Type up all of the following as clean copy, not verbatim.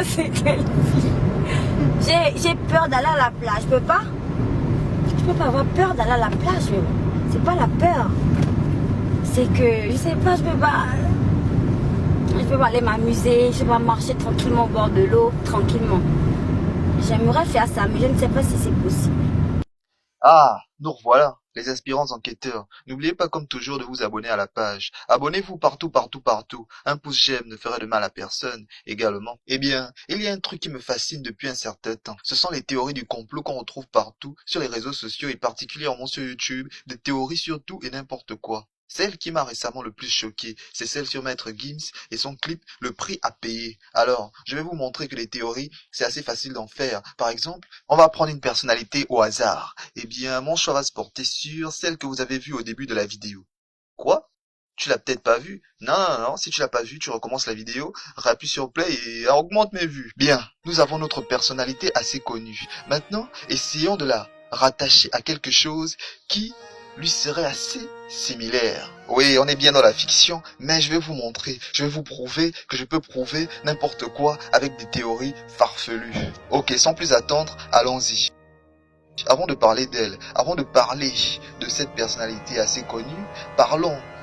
C'est quelle fille? J'ai peur d'aller à la plage. Je peux pas avoir peur d'aller à la plage. C'est pas la peur. C'est que, je sais pas, je peux pas aller m'amuser. Je peux pas marcher tranquillement au bord de l'eau, tranquillement. J'aimerais faire ça, mais je ne sais pas si c'est possible. Ah, nous revoilà, les aspirants enquêteurs. N'oubliez pas comme toujours de vous abonner à la page. Abonnez-vous partout, partout, partout. Un pouce j'aime ne ferait de mal à personne également. Eh bien, il y a un truc qui me fascine depuis un certain temps. Ce sont les théories du complot qu'on retrouve partout sur les réseaux sociaux et particulièrement sur YouTube. Des théories sur tout et n'importe quoi. Celle qui m'a récemment le plus choqué, c'est celle sur Maître Gims et son clip Le prix à payer. Alors, je vais vous montrer que les théories, c'est assez facile d'en faire. Par exemple, on va prendre une personnalité au hasard. Eh bien, mon choix va se porter sur celle que vous avez vue au début de la vidéo. Quoi? Tu l'as peut-être pas vue? Non, non, non, si tu l'as pas vue, tu recommences la vidéo, rappuie sur play et augmente mes vues. Bien, nous avons notre personnalité assez connue. Maintenant, essayons de la rattacher à quelque chose qui lui serait assez similaire. Oui, on est bien dans la fiction, mais je vais vous montrer, je vais vous prouver que je peux prouver n'importe quoi avec des théories farfelues. Ok, sans plus attendre, allons-y. Avant de parler d'elle, avant de parler de cette personnalité assez connue,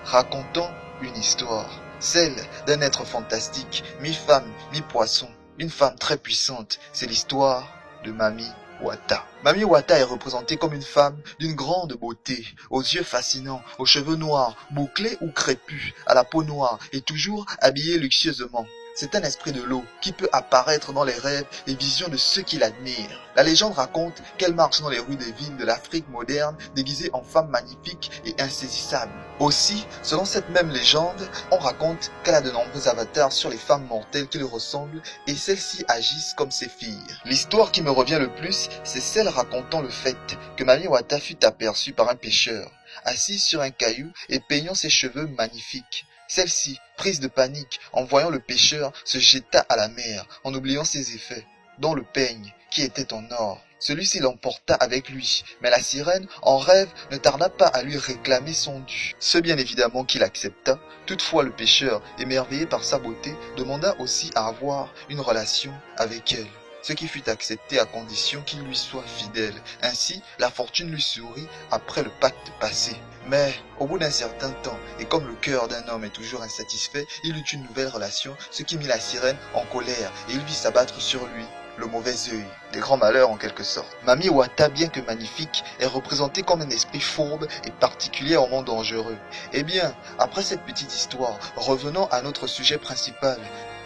racontons une histoire. Celle d'un être fantastique, mi-femme, mi-poisson, une femme très puissante. C'est l'histoire de Mami Wata. Mami Wata est représentée comme une femme d'une grande beauté, aux yeux fascinants, aux cheveux noirs, bouclés ou crépus, à la peau noire et toujours habillée luxueusement. C'est un esprit de l'eau qui peut apparaître dans les rêves et visions de ceux qui l'admirent. La légende raconte qu'elle marche dans les rues des villes de l'Afrique moderne déguisée en femme magnifique et insaisissable. Aussi, selon cette même légende, on raconte qu'elle a de nombreux avatars sur les femmes mortelles qui lui ressemblent et celles-ci agissent comme ses filles. L'histoire qui me revient le plus, c'est celle racontant le fait que Mami Wata fut aperçue par un pêcheur, assise sur un caillou et peignant ses cheveux magnifiques. Celle-ci, prise de panique en voyant le pêcheur, se jeta à la mer en oubliant ses effets, dont le peigne qui était en or. Celui-ci l'emporta avec lui, mais la sirène, en rêve, ne tarda pas à lui réclamer son dû. Ce bien évidemment qu'il accepta. Toutefois le pêcheur, émerveillé par sa beauté, demanda aussi à avoir une relation avec elle. Ce qui fut accepté à condition qu'il lui soit fidèle. Ainsi, la fortune lui sourit après le pacte passé. Mais, au bout d'un certain temps, et comme le cœur d'un homme est toujours insatisfait, il eut une nouvelle relation, ce qui mit la sirène en colère, et il vit s'abattre sur lui le mauvais œil, des grands malheurs en quelque sorte. Mami Wata, bien que magnifique, est représentée comme un esprit fourbe et particulièrement dangereux. Eh bien, après cette petite histoire, revenons à notre sujet principal.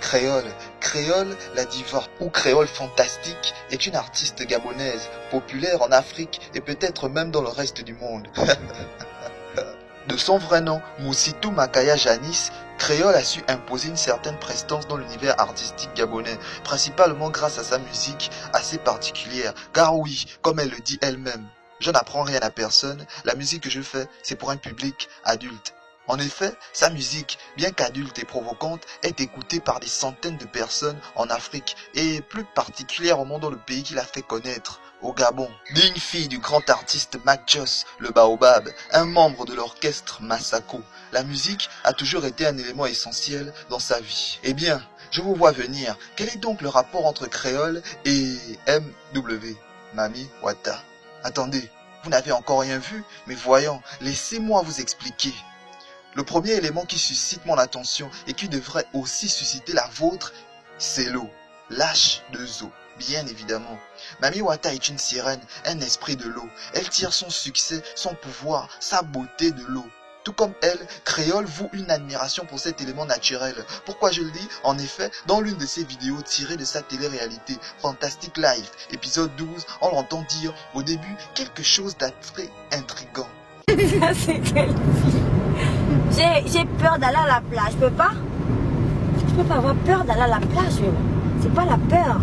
Créole. Créole, la diva, ou créole fantastique, est une artiste gabonaise, populaire en Afrique et peut-être même dans le reste du monde. De son vrai nom, Moussitou Makaya Janice, Créole a su imposer une certaine prestance dans l'univers artistique gabonais, principalement grâce à sa musique assez particulière. Car oui, comme elle le dit elle-même, je n'apprends rien à personne, la musique que je fais, c'est pour un public adulte. En effet, sa musique, bien qu'adulte et provocante, est écoutée par des centaines de personnes en Afrique et plus particulièrement dans le pays qui l'a fait connaître, au Gabon. Digne fille du grand artiste Mac Joss, le Baobab, un membre de l'orchestre Masako, la musique a toujours été un élément essentiel dans sa vie. Eh bien, je vous vois venir, quel est donc le rapport entre créole et MW, Mami Wata? Attendez, vous n'avez encore rien vu, mais voyons, laissez-moi vous expliquer. Le premier élément qui suscite mon attention et qui devrait aussi susciter la vôtre, c'est l'eau. L'H2O, bien évidemment. Mami Wata est une sirène, un esprit de l'eau. Elle tire son succès, son pouvoir, sa beauté de l'eau. Tout comme elle, Créole voue une admiration pour cet élément naturel. Pourquoi je le dis? En effet, dans l'une de ses vidéos tirées de sa télé-réalité, Fantastic Life, épisode 12, on l'entend dire au début quelque chose d'assez intriguant. C'est quelle fille? J'ai peur d'aller à la plage. Je peux pas avoir peur d'aller à la plage. C'est pas la peur.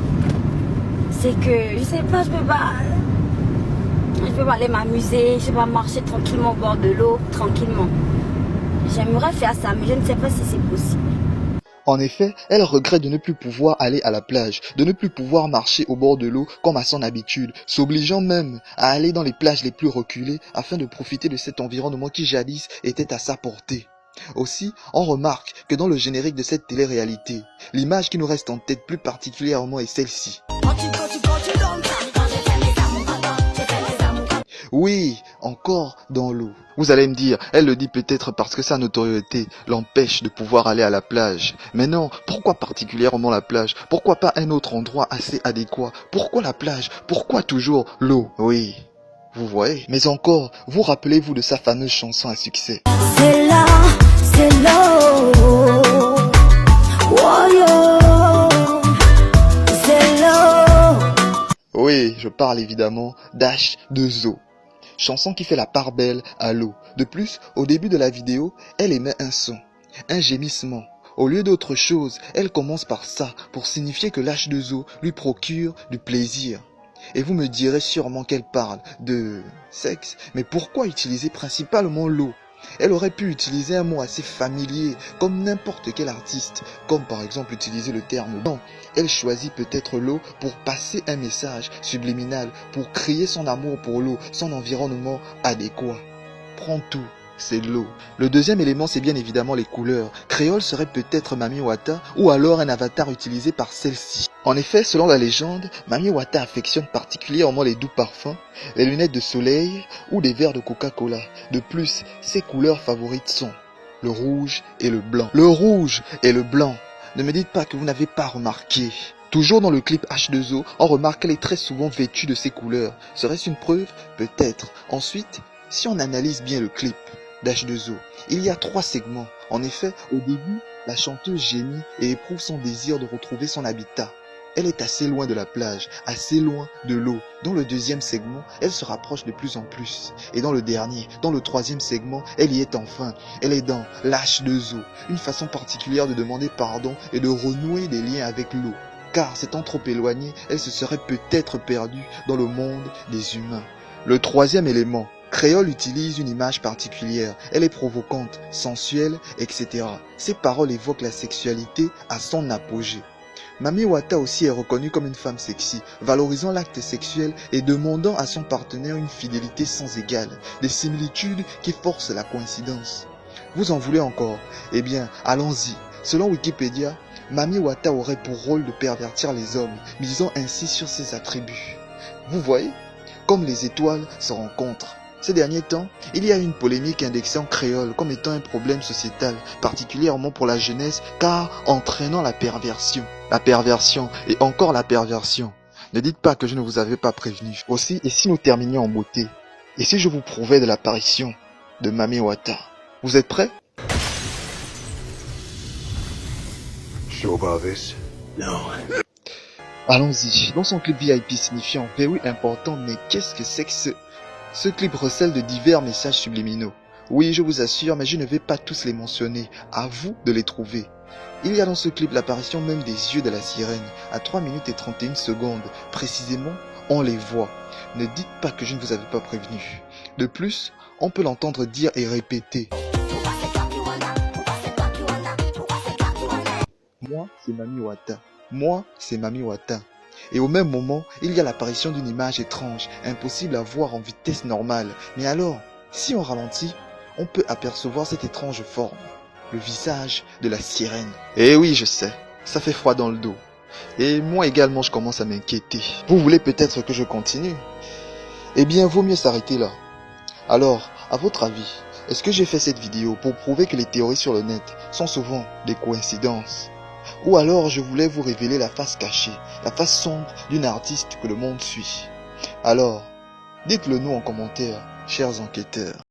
C'est que, je sais pas, je peux pas aller m'amuser. Je peux pas marcher tranquillement au bord de l'eau, tranquillement. J'aimerais faire ça, mais je ne sais pas si c'est possible. En effet, elle regrette de ne plus pouvoir aller à la plage, de ne plus pouvoir marcher au bord de l'eau comme à son habitude, s'obligeant même à aller dans les plages les plus reculées afin de profiter de cet environnement qui jadis était à sa portée. Aussi, on remarque que dans le générique de cette télé-réalité, l'image qui nous reste en tête plus particulièrement est celle-ci. Oui, encore dans l'eau. Vous allez me dire, elle le dit peut-être parce que sa notoriété l'empêche de pouvoir aller à la plage. Mais non, pourquoi particulièrement la plage? Pourquoi pas un autre endroit assez adéquat? Pourquoi la plage? Pourquoi toujours l'eau? Oui, vous voyez. Mais encore, vous rappelez-vous de sa fameuse chanson à succès? C'est là, c'est l'eau. Oh yo, c'est l'eau. Oui, je parle évidemment d'H2O. Chanson qui fait la part belle à l'eau. De plus, au début de la vidéo, elle émet un son, un gémissement. Au lieu d'autre chose, elle commence par ça pour signifier que l'H2O lui procure du plaisir. Et vous me direz sûrement qu'elle parle de sexe, mais pourquoi utiliser principalement l'eau? Elle aurait pu utiliser un mot assez familier, comme n'importe quel artiste, comme par exemple utiliser le terme non. Elle choisit peut-être l'eau pour passer un message subliminal, pour crier son amour pour l'eau, son environnement adéquat. Prends tout, c'est l'eau. Le deuxième élément, c'est bien évidemment les couleurs. Créole serait peut-être Mami Wata, ou alors un avatar utilisé par celle-ci. En effet, selon la légende, Mami Wata affectionne particulièrement les doux parfums, les lunettes de soleil ou des verres de Coca-Cola. De plus, ses couleurs favorites sont le rouge et le blanc. Le rouge et le blanc. Ne me dites pas que vous n'avez pas remarqué. Toujours dans le clip H2O, on remarque qu'elle est très souvent vêtue de ces couleurs. Serait-ce une preuve? Peut-être. Ensuite, si on analyse bien le clip d'H2O, il y a 3 segments. En effet, au début, la chanteuse gémit et éprouve son désir de retrouver son habitat. Elle est assez loin de la plage, assez loin de l'eau. Dans le deuxième segment, elle se rapproche de plus en plus. Et dans le dernier, dans le troisième segment, elle y est enfin. Elle est dans l'H2O, une façon particulière de demander pardon et de renouer des liens avec l'eau. Car s'étant trop éloignée, elle se serait peut-être perdue dans le monde des humains. Le troisième élément, Créole utilise une image particulière. Elle est provocante, sensuelle, etc. Ses paroles évoquent la sexualité à son apogée. Mami Wata aussi est reconnue comme une femme sexy, valorisant l'acte sexuel et demandant à son partenaire une fidélité sans égale, des similitudes qui forcent la coïncidence. Vous en voulez encore? Eh bien, allons-y. Selon Wikipédia, Mami Wata aurait pour rôle de pervertir les hommes, misant ainsi sur ses attributs. Vous voyez? Comme les étoiles se rencontrent. Ces derniers temps, il y a une polémique indexée en créole comme étant un problème sociétal, particulièrement pour la jeunesse, car entraînant la perversion. La perversion et encore la perversion. Ne dites pas que je ne vous avais pas prévenu. Aussi, et si nous terminions en beauté? Et si je vous prouvais de l'apparition de Mami Wata? Vous êtes prêts? Sure about this? No. Allons-y. Dans son clip VIP signifiant very important, mais qu'est-ce que c'est que ce clip recèle de divers messages subliminaux. Oui, je vous assure, mais je ne vais pas tous les mentionner. À vous de les trouver. Il y a dans ce clip l'apparition même des yeux de la sirène. À 3 minutes et 31 secondes, précisément, on les voit. Ne dites pas que je ne vous avais pas prévenu. De plus, on peut l'entendre dire et répéter. Moi, c'est Mami Wata. Moi, c'est Mami Wata. Et au même moment, il y a l'apparition d'une image étrange, impossible à voir en vitesse normale. Mais alors, si on ralentit, on peut apercevoir cette étrange forme, le visage de la sirène. Eh oui, je sais, ça fait froid dans le dos. Et moi également, je commence à m'inquiéter. Vous voulez peut-être que je continue? Eh bien, vaut mieux s'arrêter là. Alors, à votre avis, est-ce que j'ai fait cette vidéo pour prouver que les théories sur le net sont souvent des coïncidences? Ou alors je voulais vous révéler la face cachée, la face sombre d'une artiste que le monde suit? Alors, dites-le nous en commentaire, chers enquêteurs.